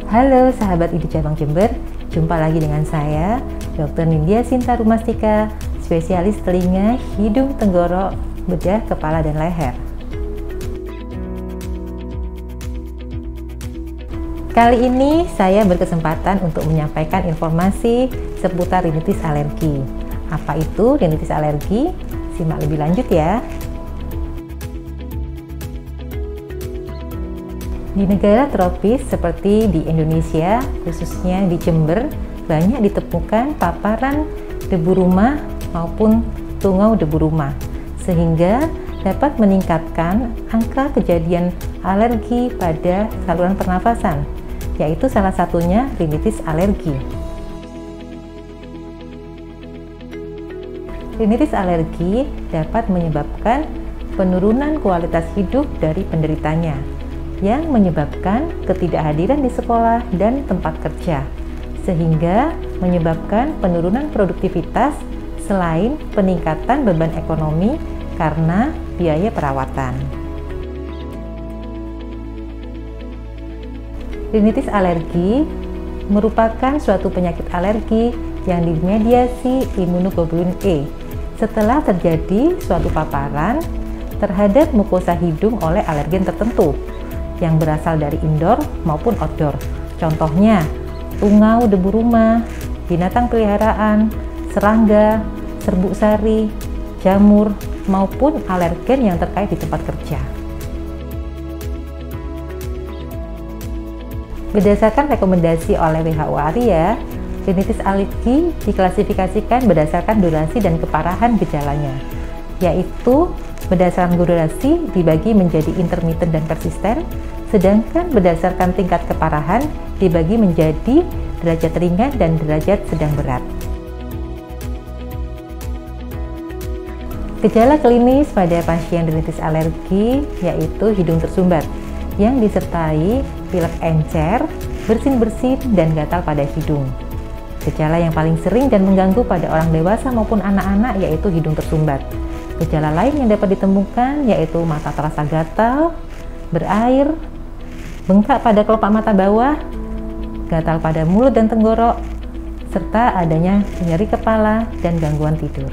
Halo sahabat IDU Cabang Jember, jumpa lagi dengan saya, Dr. Nindya Sinta Rumastika, spesialis telinga, hidung, tenggorok, bedah, kepala, dan leher. Kali ini saya berkesempatan untuk menyampaikan informasi seputar rinitis alergi. Apa itu rinitis alergi? Simak lebih lanjut ya. Di negara tropis seperti di Indonesia, khususnya di Jember, banyak ditemukan paparan debu rumah maupun tungau debu rumah, sehingga dapat meningkatkan angka kejadian alergi pada saluran pernafasan, yaitu salah satunya rinitis alergi. Rinitis alergi dapat menyebabkan penurunan kualitas hidup dari penderitanya, yang menyebabkan ketidakhadiran di sekolah dan tempat kerja, sehingga menyebabkan penurunan produktivitas selain peningkatan beban ekonomi karena biaya perawatan. Rinitis alergi merupakan suatu penyakit alergi yang dimediasi imunoglobulin E setelah terjadi suatu paparan terhadap mukosa hidung oleh alergen tertentu yang berasal dari indoor maupun outdoor. Contohnya, tungau debu rumah, binatang peliharaan, serangga, serbuk sari, jamur, maupun alergen yang terkait di tempat kerja. Berdasarkan rekomendasi oleh WHO ARIA, rinitis alergi diklasifikasikan berdasarkan durasi dan keparahan gejalanya, yaitu berdasarkan durasi dibagi menjadi intermittent dan persisten, sedangkan berdasarkan tingkat keparahan dibagi menjadi derajat ringan dan derajat sedang berat. Gejala klinis pada pasien rinitis alergi yaitu hidung tersumbat yang disertai pilek encer, bersin-bersin, dan gatal pada hidung. Gejala yang paling sering dan mengganggu pada orang dewasa maupun anak-anak yaitu hidung tersumbat. Gejala lain yang dapat ditemukan yaitu mata terasa gatal, berair, bengkak pada kelopak mata bawah, gatal pada mulut dan tenggorok, serta adanya nyeri kepala dan gangguan tidur.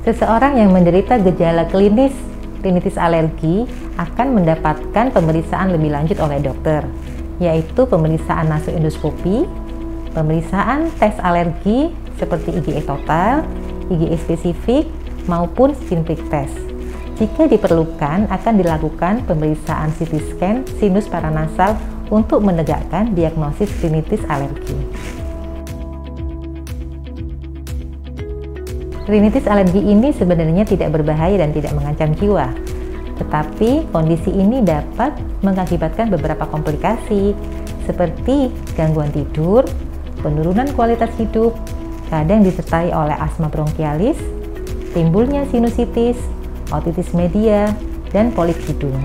Seseorang yang menderita gejala klinis rinitis alergi akan mendapatkan pemeriksaan lebih lanjut oleh dokter, yaitu pemeriksaan nasoendoskopi, pemeriksaan tes alergi seperti IgE total, IgE spesifik, maupun skin prick test. Jika diperlukan, akan dilakukan pemeriksaan CT scan sinus paranasal untuk menegakkan diagnosis rinitis alergi. Rinitis alergi ini sebenarnya tidak berbahaya dan tidak mengancam jiwa, tetapi kondisi ini dapat mengakibatkan beberapa komplikasi seperti gangguan tidur, penurunan kualitas hidup, kadang disertai oleh asma bronkialis, timbulnya sinusitis, otitis media, dan polip hidung.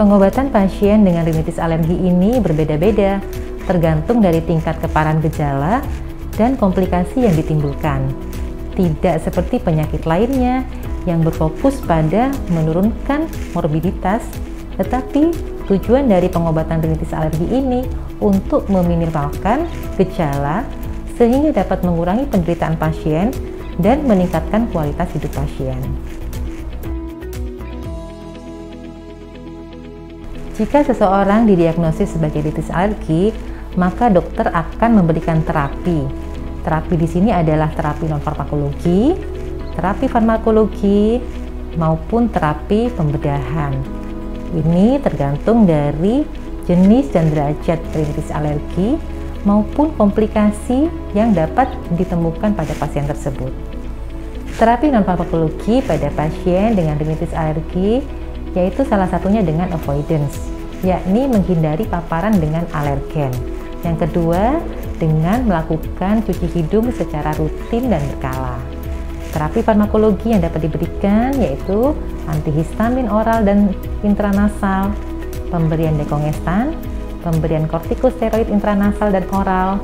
Pengobatan pasien dengan rinitis alergi ini berbeda-beda, tergantung dari tingkat keparahan gejala dan komplikasi yang ditimbulkan. Tidak seperti penyakit lainnya yang berfokus pada menurunkan morbiditas, tetapi tujuan dari pengobatan rinitis alergi ini untuk meminimalkan gejala sehingga dapat mengurangi penderitaan pasien dan meningkatkan kualitas hidup pasien. Jika seseorang didiagnosis sebagai rinitis alergi, maka dokter akan memberikan terapi. Terapi di sini adalah terapi non-farmakologi, terapi farmakologi, maupun terapi pembedahan. Ini tergantung dari jenis dan derajat rinitis alergi maupun komplikasi yang dapat ditemukan pada pasien tersebut. Terapi non-farmakologi pada pasien dengan rinitis alergi yaitu salah satunya dengan avoidance, yakni menghindari paparan dengan alergen. Yang kedua, dengan melakukan cuci hidung secara rutin dan berkala. Terapi farmakologi yang dapat diberikan yaitu antihistamin oral dan intranasal, pemberian dekongestan, pemberian kortikosteroid intranasal dan oral,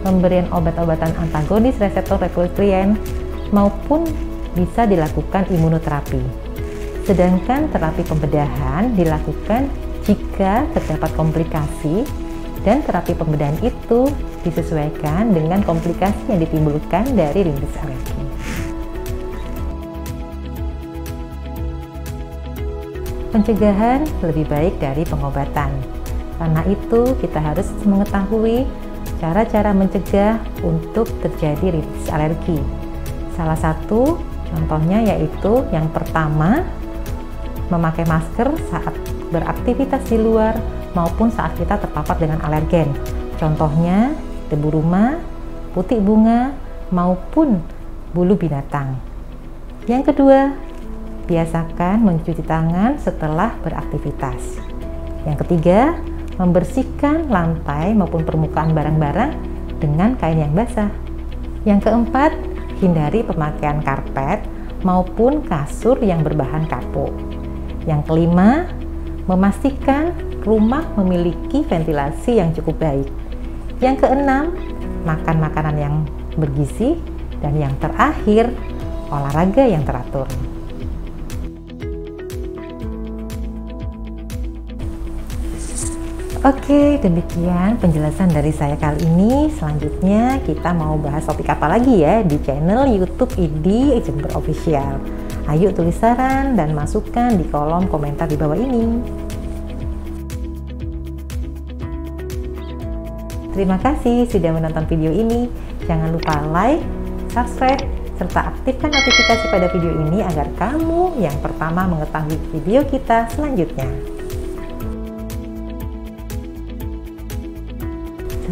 pemberian obat-obatan antagonis reseptor rekultrien, maupun bisa dilakukan imunoterapi. Sedangkan terapi pembedahan dilakukan jika terdapat komplikasi dan terapi pembedahan itu disesuaikan dengan komplikasi yang ditimbulkan dari rintitis alergi. Pencegahan lebih baik dari pengobatan. Karena itu, kita harus mengetahui cara-cara mencegah untuk terjadi rintitis alergi. Salah satu contohnya yaitu yang pertama, memakai masker saat beraktivitas di luar maupun saat kita terpapar dengan alergen. Contohnya debu rumah, putik bunga, maupun bulu binatang. Yang kedua, biasakan mencuci tangan setelah beraktivitas. Yang ketiga, membersihkan lantai maupun permukaan barang-barang dengan kain yang basah. Yang keempat, hindari pemakaian karpet maupun kasur yang berbahan kapuk. Yang kelima, memastikan rumah memiliki ventilasi yang cukup baik. Yang keenam, makan makanan yang bergizi. Dan yang terakhir, olahraga yang teratur. Oke, demikian penjelasan dari saya kali ini. Selanjutnya kita mau bahas topik apa lagi ya di channel YouTube ID Jember Official. Ayo tulis saran dan masukan di kolom komentar di bawah ini. Terima kasih sudah menonton video ini. Jangan lupa like, subscribe, serta aktifkan notifikasi pada video ini agar kamu yang pertama mengetahui video kita selanjutnya.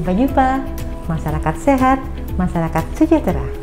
Sampai jumpa, masyarakat sehat, masyarakat sejahtera.